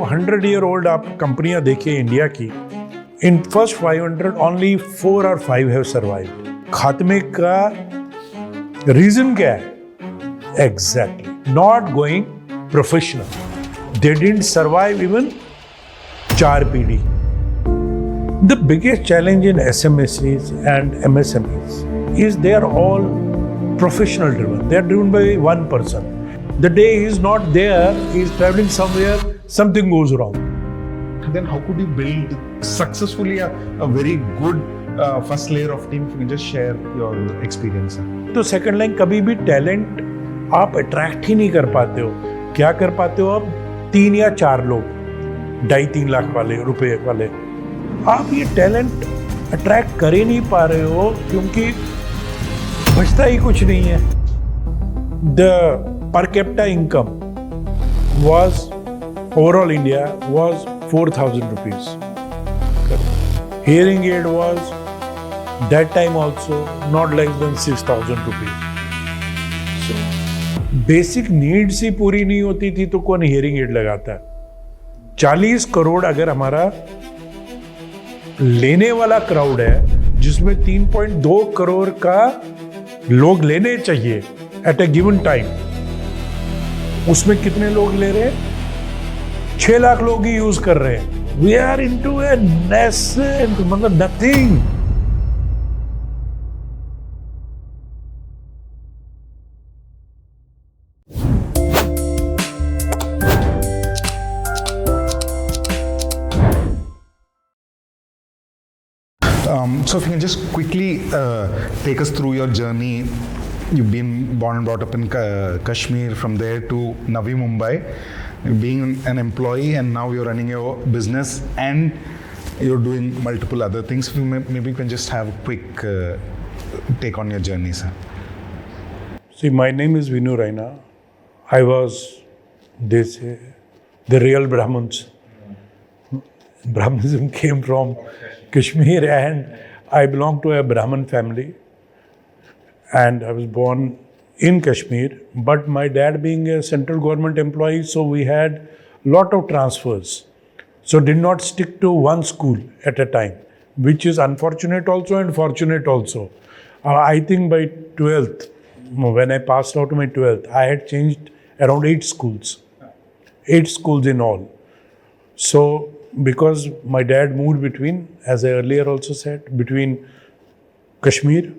100-year-old आप कंपनियां देखिए इंडिया की, इन फर्स्ट 500 ओनली 4 और 5 हैव सर्वाइव्ड. खात्मे का रीजन क्या है? Exactly not going professional. They didn't survive even 4 पीढ़ी. The biggest challenge in SMSEs and MSMEs is they are all professional driven. They are driven by one person. The day he is not there, he is traveling somewhere, something goes wrong. Then how could you build successfully a very good first layer of team? If you can just share your experience. तो second line कभी भी talent आप attract ही नहीं कर पाते हो. क्या कर पाते हो आप? 3 या 4 लोग 2.5-3 लाख वाले रुपए वाले. आप ये टैलेंट अट्रैक्ट कर ही नहीं पा रहे हो क्योंकि बचता ही कुछ नहीं है. The per capita income was overall India was 4,000 rupees. Hearing aid was that time also not less than 6,000 rupees. So basic needs ही पूरी नहीं होती थी तो कौन हियरिंग एड लगाता है? 40 करोड़ अगर हमारा लेने वाला क्राउड है जिसमें 3.2 करोड़ का लोग लेने चाहिए एट ए गिवन टाइम, उसमें कितने लोग ले रहे हैं? 6 लाख लोग ही यूज कर रहे हैं. We are into a nascent, मतलब nothing. So if you can just quickly take us through your journey. You've been born and brought up in Kashmir, from there to Navi Mumbai, being an employee, and now you're running your business and you're doing multiple other things. If you maybe you can just have a quick take on your journey, sir. See, my name is Vinoo Raina. I was, they say, the real Brahmins. Brahmanism came from Kashmir and I belong to a Brahmin family and I was born in Kashmir, but my dad being a central government employee, so we had lot of transfers. So did not stick to one school at a time, which is unfortunate also and fortunate also. I think by 12th, when I passed out my 12th, I had changed around 8 schools. 8 schools in all. So because my dad moved between, as I earlier also said, between Kashmir,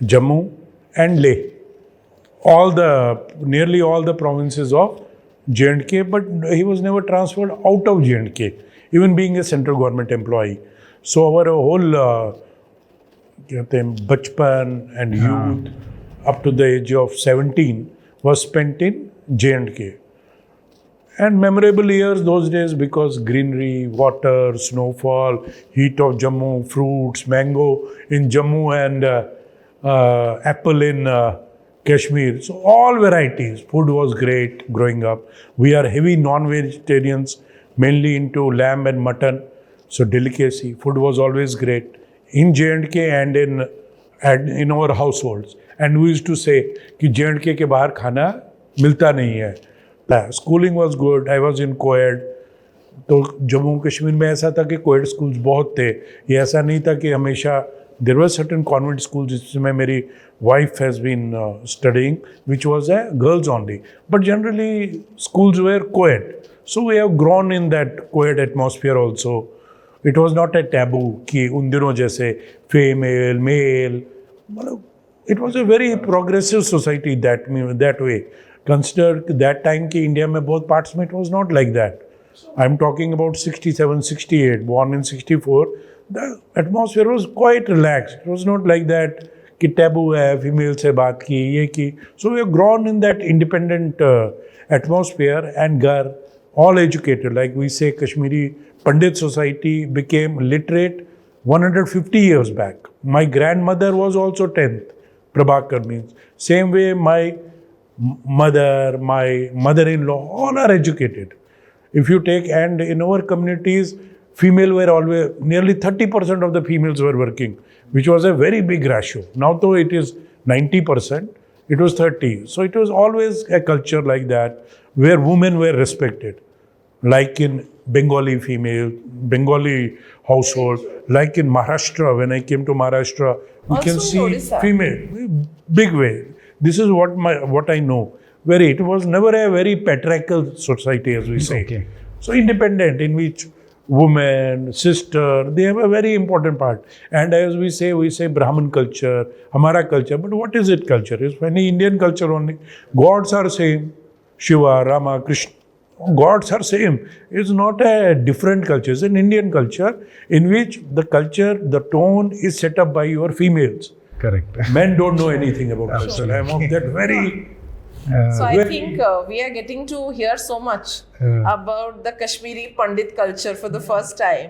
Jammu and Leh, nearly all the provinces of J&K, but he was never transferred out of J&K, even being a central government employee. So our whole bachpan and youth up to the age of 17 was spent in J&K. And memorable years those days because greenery, water, snowfall, heat of Jammu, fruits, mango in Jammu and apple in Kashmir. So all varieties. Food was great growing up. We are heavy non-vegetarians, mainly into lamb and mutton. So delicacy. Food was always great in J&K and in our households. And we used to say कि J&K के बाहर खाना मिलता नहीं है. Schooling was good. I was in co-ed. तो जम्मू कश्मीर में ऐसा था कि co-ed schools बहुत थे. ये ऐसा नहीं था कि हमेशा there were certain convent schools जिसमें मेरी wife has been studying, which was a girls only. But generally schools were co-ed. So we have grown in that co-ed atmosphere also. It was not a taboo कि उन दिनों जैसे female, male. It was a very progressive society that way. Consider that time कि India में both parts में it was not like that. I'm talking about 67, 68, born in 64. The atmosphere was quite relaxed. It was not like that कि taboo है, female से बात की, ये की. So we have grown in that independent atmosphere and घर, all educated. Like we say, Kashmiri Pandit society became literate 150 years back. My grandmother was also 10th. Prabhakar means. Same way my mother, my mother-in-law, all are educated. If you take, and in our communities, female were always, nearly 30% of the females were working, which was a very big ratio. Now though it is 90%, it was 30. So it was always a culture like that, where women were respected. like in Bengali female, Bengali household, like in Maharashtra. When I came to Maharashtra, we Also can in see Odisha. female, big way. This is what I know. Where it was never a very patriarchal society, as we say. Okay. So independent, in which woman, sister, they have a very important part. And as we say Brahmin culture, Hamara culture. But what is it culture? It's any Indian culture only. Gods are same. Shiva, Rama, Krishna. Gods are same. It's not a different culture. It's an Indian culture in which the culture, the tone is set up by your females. Correct. Men don't know anything about culture. I'm of that very... So I think we are getting to hear so much about the Kashmiri Pandit culture for the first time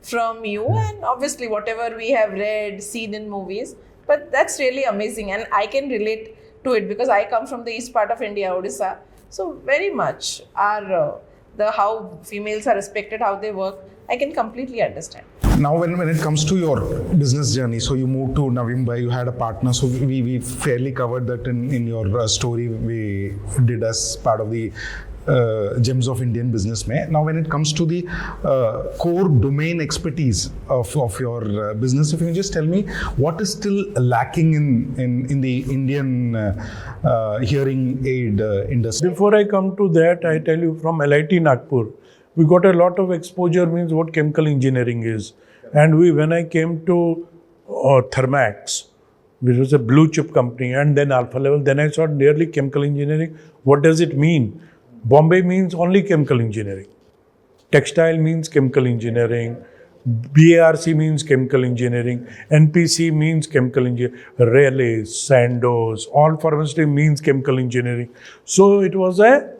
from you, and obviously whatever we have read, seen in movies. But that's really amazing, and I can relate to it because I come from the east part of India, Odisha. So very much the how females are respected, how they work, I can completely understand. Now, when it comes to your business journey, so you moved to Navi Mumbai, you had a partner, so we fairly covered that in your story we did as part of the Gems of Indian Business Mein. Now, when it comes to the core domain expertise of your business, if you can just tell me what is still lacking in the Indian hearing aid industry? Before I come to that, I tell you from LIT Nagpur, we got a lot of exposure, means what chemical engineering is. And when I came to Thermax, which was a blue chip company, and then Alpha Level, then I saw nearly chemical engineering. What does it mean? Bombay means only chemical engineering. Textile means chemical engineering. BARC means chemical engineering. NPC means chemical engineering. Raleigh, Sandoz, all pharmaceutical means chemical engineering. So it was a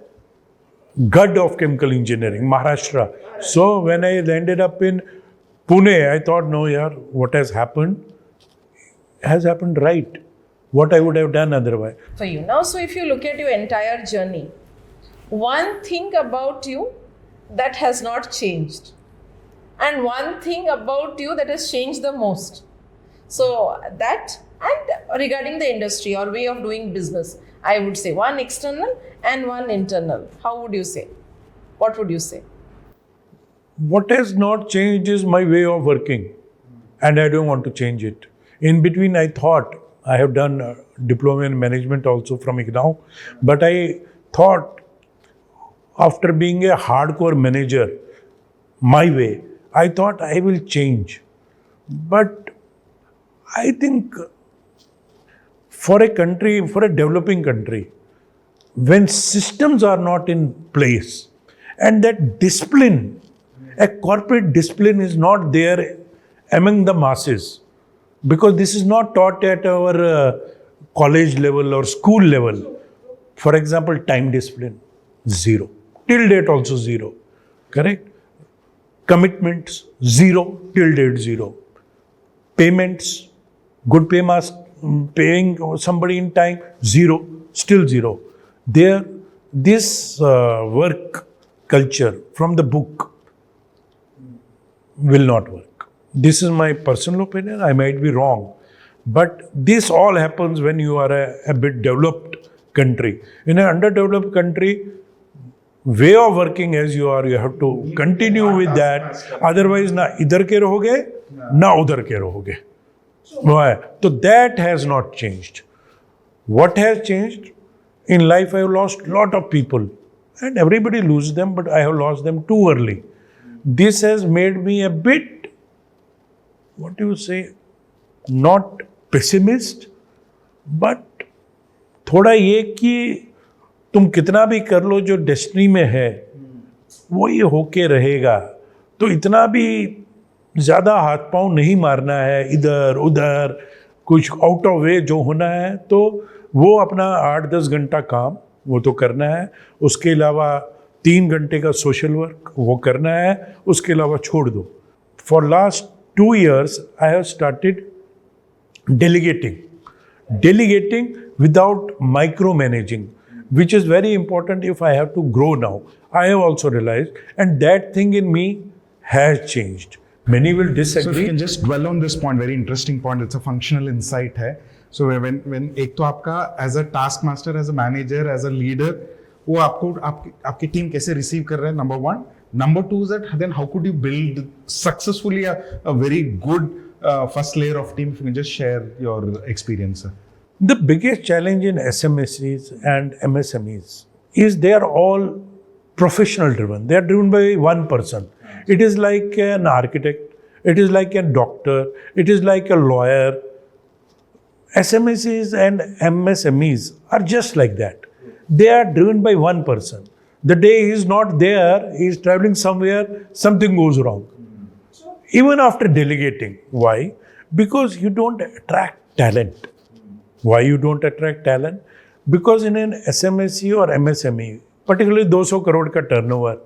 god of chemical engineering, Maharashtra. So when I ended up in Pune, I thought, no, yaar, what has happened right. What I would have done otherwise. For you now, so if you look at your entire journey, one thing about you that has not changed, and one thing about you that has changed the most. So that, and regarding the industry or way of doing business, I would say one external and one internal. How would you say? What would you say? What has not changed is my way of working, and I don't want to change it. In between, I thought, I have done diploma in management also from IGNOU, but I thought after being a hardcore manager, my way, I thought I will change. But I think for a country, for a developing country, when systems are not in place and that discipline, a corporate discipline is not there among the masses, because this is not taught at our college level or school level. For example, time discipline, zero. Till date also zero. Correct? Commitments, zero. Till date, zero. Payments, good paying somebody in time, zero. Still zero. This work culture from the book will not work. This is my personal opinion. I might be wrong. But this all happens when you are a bit developed country. In an underdeveloped country, way of working as you are, you have to continue with that. Otherwise, na idhar ke rahoge, na udhar ke rahoge. So that has not changed. What has changed? In life, I have lost a lot of people. And everybody loses them, but I have lost them too early. This has made me a bit, what do you say, not pessimist, but थोड़ा ये कि तुम कितना भी कर लो, जो destiny में है वो ये होके रहेगा. तो इतना भी ज़्यादा हाथ पांव नहीं मारना है इधर उधर, कुछ आउट ऑफ वे जो होना है तो वो अपना 8-10 घंटा काम वो तो करना है. उसके अलावा 3 घंटे का सोशल वर्क वो करना है, उसके अलावा छोड़ दो. For last 2 years I have started delegating without micromanaging, which is very important if I have to grow now. I have also realized, and that thing in me has changed. Many will disagree. So if you can just dwell on this point, very interesting point. It's a functional insight है. So when एक तो आपका as a taskmaster, as a manager, as a leader, वो आपकी team कैसे receive कर रहे हैं, number 1. Number 2 is that then how could you build successfully a very good first layer of team? If you can just share your experience. The biggest challenge in SMSEs and MSMEs is they are all professional driven. They are driven by one person. It is like an architect, it is like a doctor, it is like a lawyer. SMSEs and MSMEs are just like that. They are driven by one person. The day he is not there, he is traveling somewhere, something goes wrong. Even after delegating. Why? Because you don't attract talent. Why you don't attract talent? Because in an SMSE or MSME, particularly 200 crore ka turnover,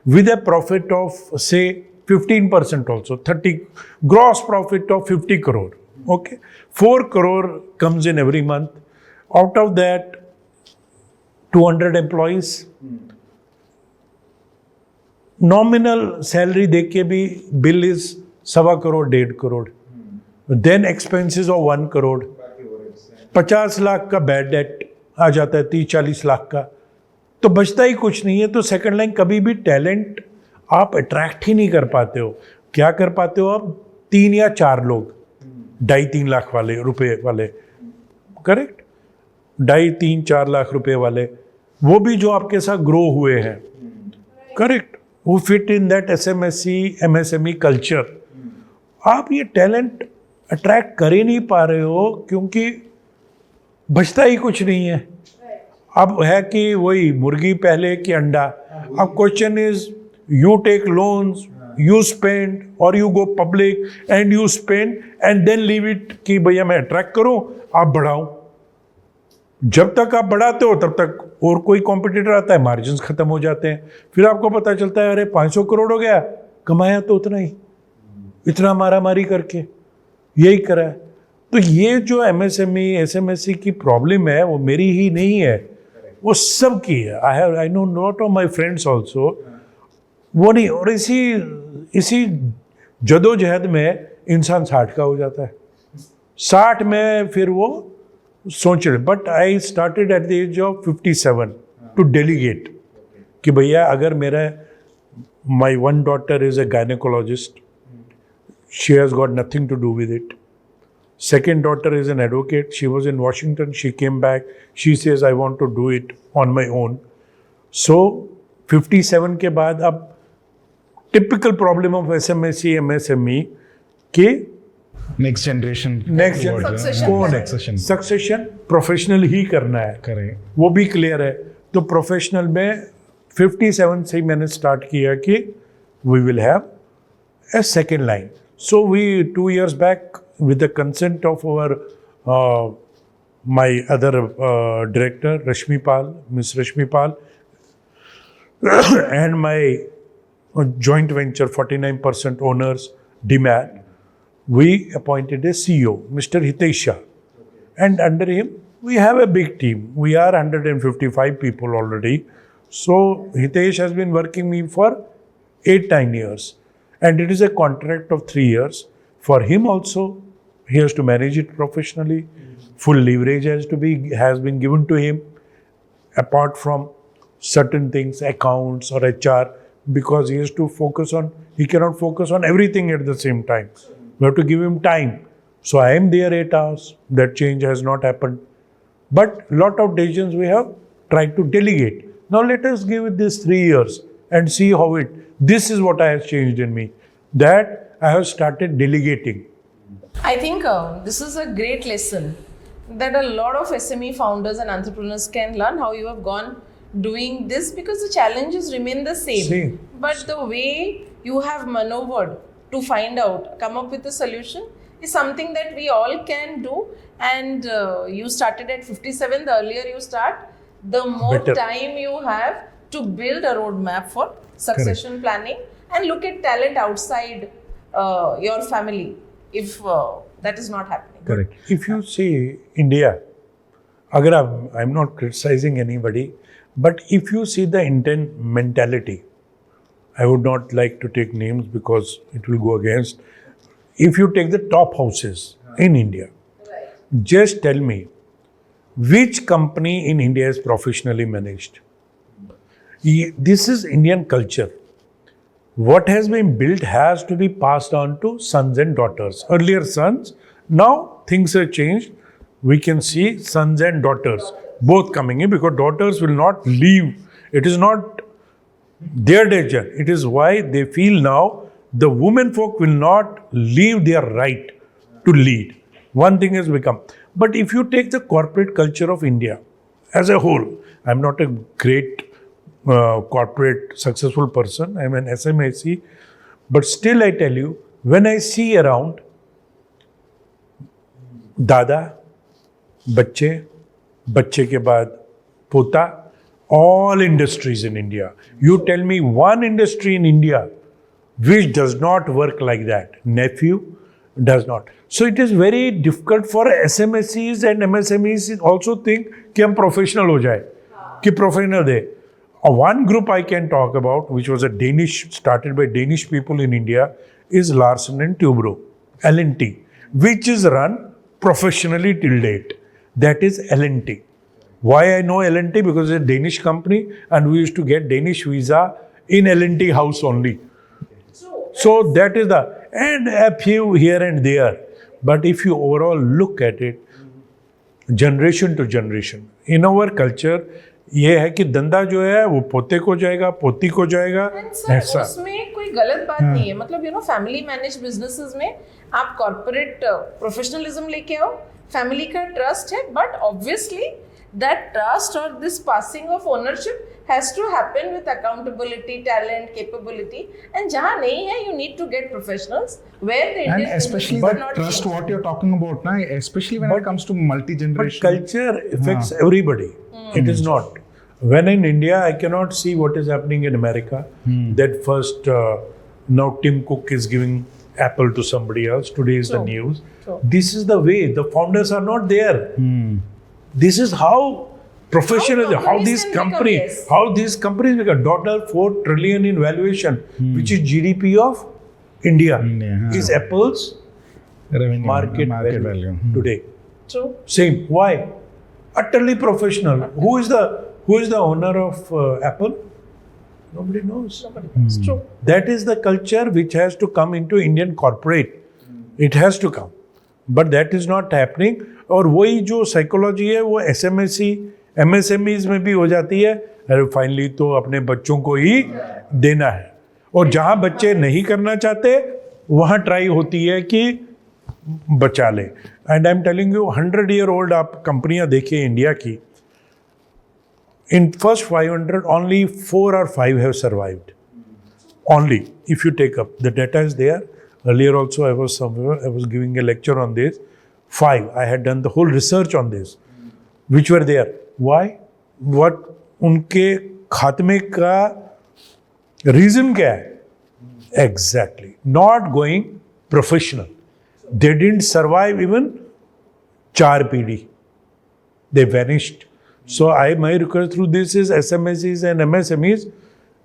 with a profit of say 15% also, 30 gross profit of 50 crore. Okay, 4 crore comes in every month. Out of that, 200 employees. Nominal salary देख के भी bill is 1.25 crore, 1.5 crore. Then expenses of 1 crore. 50 lakh का bad debt आ जाता है, 30-40 लाख का, तो बचता ही कुछ नहीं है. तो सेकंड लाइन कभी भी टैलेंट आप अट्रैक्ट ही नहीं कर पाते हो. क्या कर पाते हो आप? 3 या 4 लोग 2.5-3 लाख वाले रुपए वाले, करेक्ट, 2.5-3-4 लाख रुपए वाले, वो भी जो आपके साथ ग्रो हुए हैं, correct, who fit in that SMSE, MSME culture. आप ये टैलेंट अट्रैक्ट कर ही नहीं पा रहे हो क्योंकि बचता ही कुछ नहीं है. अब है कि वही मुर्गी पहले कि अंडा. अब question is you take loans, you spend, और you go public and you spend and then leave it कि भैया मैं अट्रैक्ट करूं, आप बढ़ाऊं. जब तक आप बढ़ाते हो तब तक और कोई कॉम्पिटिटर आता है, मार्जिन्स खत्म हो जाते हैं. फिर आपको पता चलता है अरे 500 करोड़ हो गया, कमाया तो उतना ही, इतना मारामारी करके यही करा है. तो ये जो MSME SMSE की प्रॉब्लम है वो मेरी ही नहीं है, वो सब की है. I know not of my friends also. वो नहीं, और इसी जदोजहद में इंसान 60 का हो जाता है. 60 में फिर वो सोच रहे. But I started at the age of 57 to delegate कि भैया अगर मेरा my one daughter is a gynaecologist, she has got nothing to do with it. Second daughter is an advocate, she was in Washington, she came back, she says I want to do it on my own. So 57 के बाद अब typical problem of SMSE MSME के next generation succession professional ही करना है, करें, वो भी clear है. तो प्रोफेशनल में 57 से ही मैंने स्टार्ट किया कि we will have a second line. So we 2 years back, with the consent of our my other director Rashmi Pal, Miss Rashmi Pal, and my joint venture 49% owners DMAT, we appointed a CEO, Mr. Hitesh Shah, and under him we have a big team. We are 155 people already. So Hitesh has been working me for 8-9 years, and it is a contract of 3 years. For him also, he has to manage it professionally. Full leverage has been given to him, apart from certain things, accounts or HR, because he has to focus on, he cannot focus on everything at the same time. We have to give him time. So I am there 8 hours. That change has not happened. But lot of decisions we have tried to delegate. Now let us give it this 3 years and see how this is what has changed in me. That I have started delegating. I think this is a great lesson that a lot of SME founders and entrepreneurs can learn, how you have gone doing this, because the challenges remain the same. But the way you have maneuvered to find out, come up with a solution, is something that we all can do. And you started at 57. The earlier you start, the more Better time you have to build a roadmap for succession planning and look at talent outside your family if that is not happening. Correct. If you see India, agar I'm not criticizing anybody, but if you see the Indian mentality, I would not like to take names because it will go against. If you take the top houses in India, just tell me which company in India is professionally managed. This is Indian culture. What has been built has to be passed on to sons and daughters. Earlier sons, now things have changed. We can see sons and daughters both coming in because daughters will not leave. It is not their decision. It is why they feel now the women folk will not leave their right to lead. One thing has become. But if you take the corporate culture of India as a whole, I'm not a great corporate successful person. I'm an SMAC. But still I tell you, when I see around Dada, बच्चे, बच्चे के बाद पोता, all industries in India. You tell me one industry in India which does not work like that. Nephew does not. So it is very difficult for SMSEs and MSMEs also think कि हम professional हो जाए, कि professional they. One group I can talk about, which was a Danish, started by Danish people in India, is Larsen and Toubro, L&T, which is run professionally till date. That is L&T. Why I know L&T? Because it's a Danish company and we used to get Danish visa in L&T house only. So that is and a few here and there. But if you overall look at it, generation to generation, in our culture, ये है कि धंधा जो है वो पोते को जाएगा, पोती को जाएगा, ऐसा. उसमें कोई गलत बात नहीं है. मतलब फैमिली मैनेज बिजनेसेस में आप कॉर्पोरेट प्रोफेशनलिज्म लेके आओ, फैमिली का ट्रस्ट है, बट ऑब्वियसली दैट ट्रस्ट और this passing of ownership has to happen with accountability, talent, capability, and जहाँ नहीं है, you need to get professionals where they and especially the trust change. What you're talking about now, especially when it comes to multi-generation. But culture affects everybody. It is not. When in India, I cannot see what is happening in America. That first, now Tim Cook is giving Apple to somebody else. Today is the news. This is the way. The founders are not there. This is how professional, how these companies become $4 trillion in valuation, which is GDP of India. Is Apple's revenue, market value today. True. Same. Why? Utterly professional. Who is the owner of Apple? Nobody knows. It's true. That is the culture which has to come into Indian corporate. It has to come. But that is not happening. और वही जो psychology है वो SMSE, MSMEs में भी हो जाती है. अरे फाइनली तो अपने बच्चों को ही देना है. और जहाँ बच्चे नहीं करना चाहते वहाँ ट्राई होती है कि बचा ले. And I am telling you 100-year-old आप कंपनियाँ देखिए इंडिया की. In first 500, only 4 or 5 have survived. Only, if you take up. The data is there. Earlier also I was giving a lecture on this. 5, I had done the whole research on this, which were there. Why? What उनके खात्मे का reason क्या है? Exactly. Not going professional. They didn't survive even 4 पीढ़ी. They vanished. So my request through this is SMSEs and MSMEs,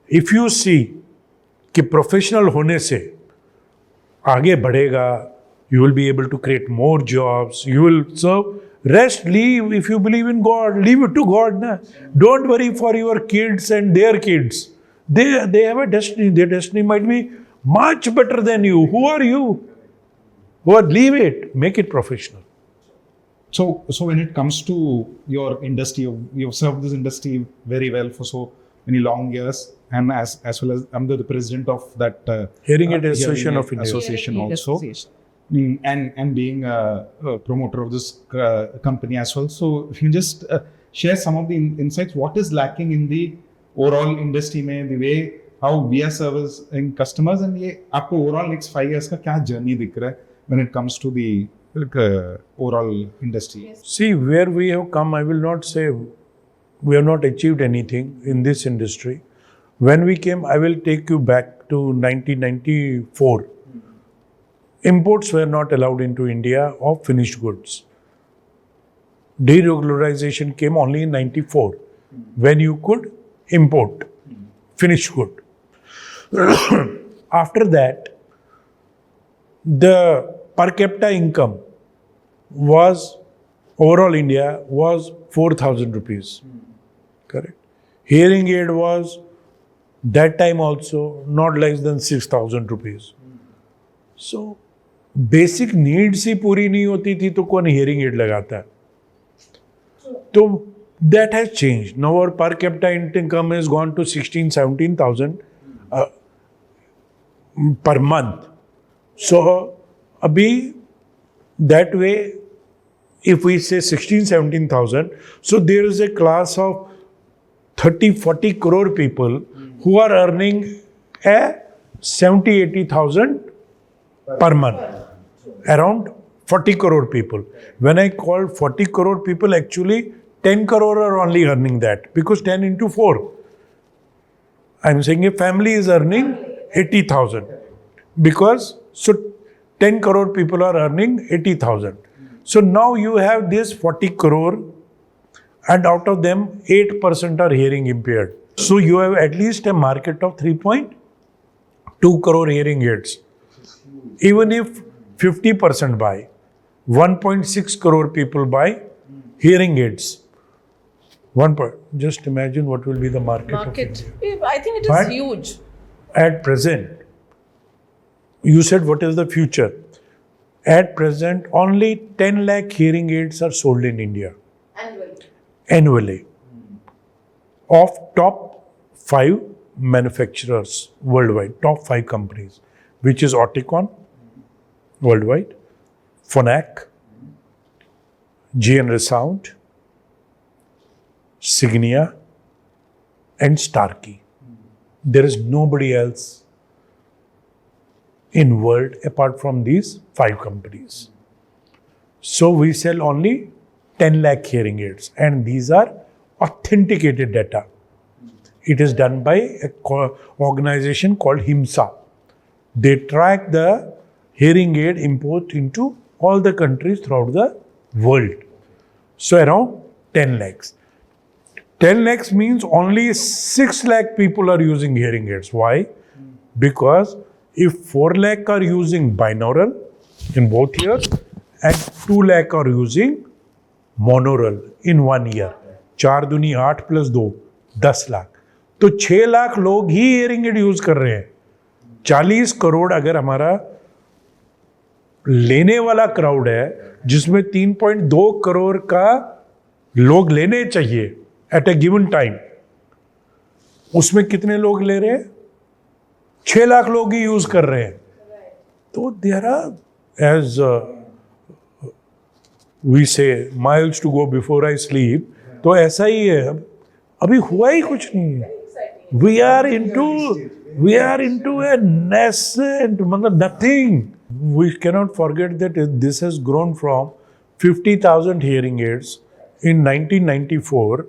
if you see कि professional होने से आगे बढ़ेगा, you will be able to create more jobs, you will serve. Rest, leave. If you believe in God, leave it to God. Na? Don't worry for your kids and their kids. They have a destiny. Their destiny might be much better than you. Who are you? Leave it. Make it professional. So when it comes to your industry, you've served this industry very well for so many long years, and as well as I'm the president of that Hearing Aid Association of India. Association also, and being a promoter of this company as well. So if you just share some of the insights, what is lacking in the overall industry, mein, the way how we are servicing customers, and ये आपको overall next 5 years का क्या journey दिख रहा है when it comes to the overall industry? Yes. See, where we have come, I will not say we have not achieved anything in this industry. When we came, I will take you back to 1994. Imports were not allowed into India of finished goods. Deregularization came only in 94, when you could import finished good. After that, the per capita income was, overall India, was 4,000 rupees. Correct. Hearing aid was That time also not less than 6,000 rupees. So basic needs ही पूरी नहीं होती थी तो कौन hearing aid लगाता है? तो that has changed. Now our per capita income has gone to 16,000-17,000 per month. So abhi that way, if we say 16,000-17,000, so there is a class of 30-40 crore people who are earning a 70,000-80,000 per month. Around 40 crore people. When I call 40 crore people, actually 10 crore are only earning that, because 10 into 4. I'm saying a family is earning 80,000. Because, so 10 crore people are earning 80,000. So now you have this 40 crore, and out of them 8% are hearing impaired. So you have at least a market of 3.2 crore hearing aids. Even if 50% buy, 1.6 crore people buy hearing aids. Just imagine what will be the market. I think it is But huge. At present, you said what is the future? At present, only 10 lakh hearing aids are sold in India. Annually. Of top 5 manufacturers worldwide, top 5 companies, which is Otic worldwide, Phonak, GN Resound, Signia, and Starkey. There is nobody else in world apart from these 5 companies. So we sell only 10 lakh hearing aids, and these are authenticated data. It is done by an organization called HIMSA. They track the hearing aid import into all the countries throughout the world. So around 10 lakhs. 10 lakhs means only 6 lakh people are using hearing aids. Why? Because if 4 lakh are using binaural in both ears and 2 lakh are using monaural in 1 year. 4 दूनी 8 plus 2, 10 lakh. तो 6 लाख लोग ही hearing aid use कर रहे हैं. 40 करोड़ अगर हमारा लेने वाला क्राउड है, जिसमें 3.2 करोड़ का लोग लेने चाहिए एट ए गिवन टाइम, उसमें कितने लोग ले रहे हैं? 6 लाख लोग ही यूज कर रहे हैं. तो there are, as we say, miles to go before I sleep. तो ऐसा ही है. अभी हुआ ही कुछ नहीं है. We are into a nascent, nothing. We cannot forget that this has grown from 50,000 hearing aids in 1994.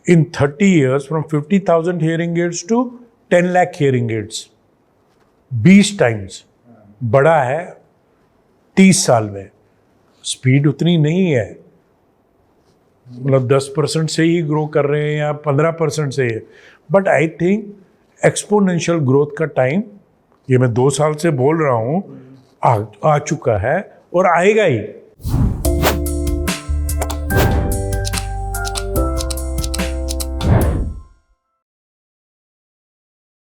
In 30 years, from 50,000 hearing aids to 10 lakh hearing aids. 20 times. बड़ा है 30 साल में. स्पीड उतनी नहीं है, मतलब 10% से ही ग्रो कर रहे हैं या 15% से ही. But I think exponential growth का टाइम, ये मैं 2 साल से बोल रहा हूँ, आ चुका है और आएगा ही.